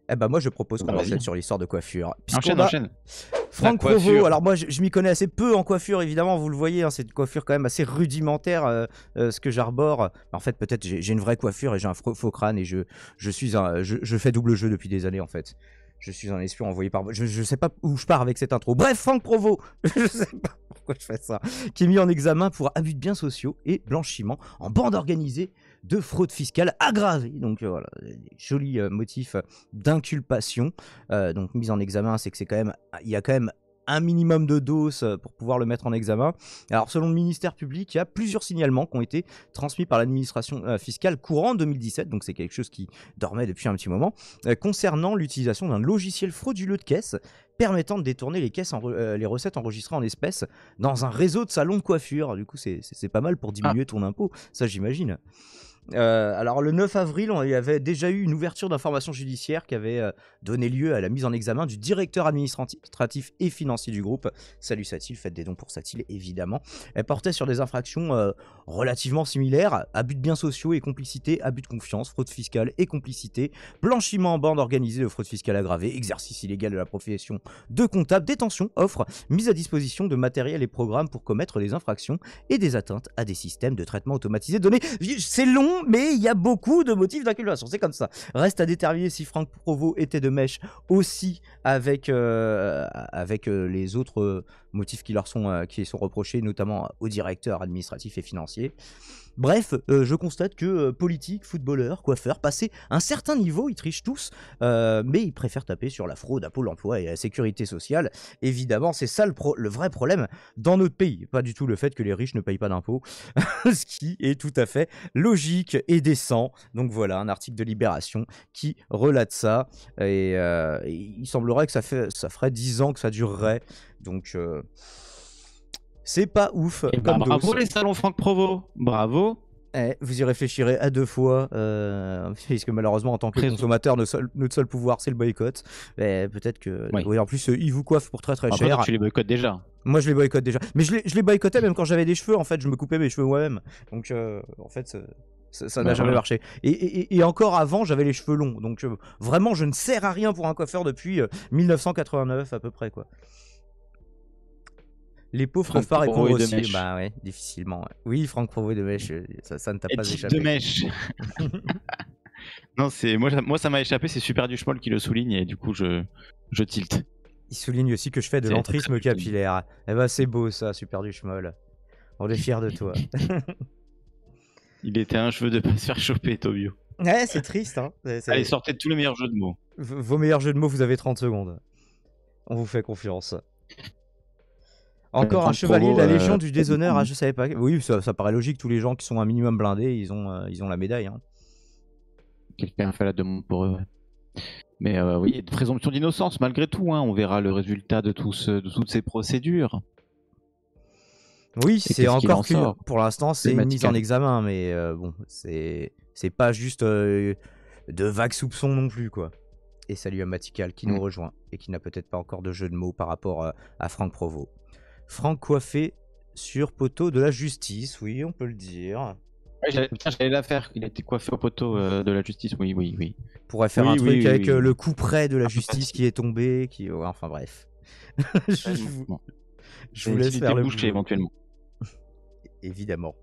Eh ben moi je propose Bah qu'on vas-y. enchaîne sur l'histoire de coiffure. Enchaîne, enchaîne. Franck La Provost, coiffure. alors moi je m'y connais assez peu en coiffure évidemment, vous le voyez, hein, c'est une coiffure quand même assez rudimentaire ce que j'arbore. En fait peut-être j'ai une vraie coiffure et j'ai un faux crâne et je fais double jeu depuis des années en fait. Je suis un espion envoyé par... Je sais pas où je pars avec cette intro. Bref, Franck Provost, je sais pas pourquoi je fais ça, qui est mis en examen pour abus de biens sociaux et blanchiment en bande organisée de fraude fiscale aggravée. Donc voilà, des jolis motifs d'inculpation. Donc mise en examen, c'est que il y a quand même un minimum de doses pour pouvoir le mettre en examen. Alors selon le ministère public, il y a plusieurs signalements qui ont été transmis par l'administration fiscale courant 2017, donc c'est quelque chose qui dormait depuis un petit moment, concernant l'utilisation d'un logiciel frauduleux de caisse permettant de détourner les recettes enregistrées en espèces dans un réseau de salons de coiffure. Du coup, c'est pas mal pour Ah, diminuer ton impôt, ça j'imagine. Alors le 9 avril, il y avait déjà eu une ouverture d'information judiciaire qui avait donné lieu à la mise en examen du directeur administratif et financier du groupe. Salut Satil, faites des dons pour Satil évidemment. Elle portait sur des infractions relativement similaires: abus de biens sociaux et complicité, abus de confiance, fraude fiscale et complicité, blanchiment en bande organisée de fraude fiscale aggravée, exercice illégal de la profession de comptable, détention, offre, mise à disposition de matériel et programmes pour commettre des infractions et des atteintes à des systèmes de traitement automatisé de données. C'est long, mais il y a beaucoup de motifs d'inculpation, c'est comme ça. Reste à déterminer si Franck Provost était de mèche aussi avec les autres motifs qui sont reprochés, notamment au directeur administratif et financier. Bref, je constate que politiques, footballeurs, coiffeurs, passés un certain niveau, ils trichent tous, mais ils préfèrent taper sur la fraude à Pôle emploi et à la sécurité sociale. Évidemment, c'est ça le vrai problème dans notre pays. Pas du tout le fait que les riches ne payent pas d'impôts, ce qui est tout à fait logique et décent. Donc voilà, un article de Libération qui relate ça. Et il semblerait que ça ferait 10 ans que ça durerait. Donc c'est pas ouf et bah comme bravo dose. les salons Franck Provost. Bravo. Vous y réfléchirez à 2 fois, puisque malheureusement, en tant que consommateur, notre seul pouvoir, c'est le boycott. Peut-être que... Oui. Oui, en plus, ils vous coiffent pour très très Après, cher. toi, tu les boycottes déjà. Moi, je les boycotte déjà. Mais je les boycottais même quand j'avais des cheveux, en fait. Je me coupais mes cheveux moi-même. Donc, en fait, ça n'a jamais marché. Et encore avant, j'avais les cheveux longs. Donc, vraiment, je ne sers à rien pour un coiffeur depuis 1989, à peu près, quoi. Les pauvres peuvent pas répondre aussi. Bah ouais, difficilement. Ouais. Oui, Franck Provost de mèche, ça ne t'a pas échappé. De mèche. Non, moi ça m'a échappé, c'est Super du Schmoll qui le souligne et du coup je tilte. Il souligne aussi que je fais de l'entrisme capillaire. Eh ben c'est beau ça, Super du Schmoll. On est fiers de toi. Il était un cheveu de pas se faire choper, Tobio. Ouais, c'est triste. Hein. Allez, sortez tous les meilleurs jeux de mots. Vos meilleurs jeux de mots, vous avez 30 secondes. On vous fait confiance. Encore un chevalier de la Légion du déshonneur. Ah, je savais pas. Oui, ça paraît logique. Tous les gens qui sont un minimum blindés, ils ont la médaille. Hein. Quelqu'un fait la demande pour eux. Ouais. Mais oui, présomption d'innocence malgré tout. Hein, on verra le résultat de toutes ces procédures. Oui, c'est encore qu'une. Pour l'instant, c'est une mise en examen, mais bon, c'est pas juste de vagues soupçons non plus, quoi. Et salut à Matical qui nous rejoint et qui n'a peut-être pas encore de jeu de mots par rapport à Franck Provost. Franck coiffé sur poteau de la justice, oui, on peut le dire. Ouais, j'allais la faire, il a été coiffé au poteau de la justice, oui. Pourrait faire un truc avec le coup près de la justice qui est tombé, enfin bref. Je vous laisse faire le boucher éventuellement. Évidemment.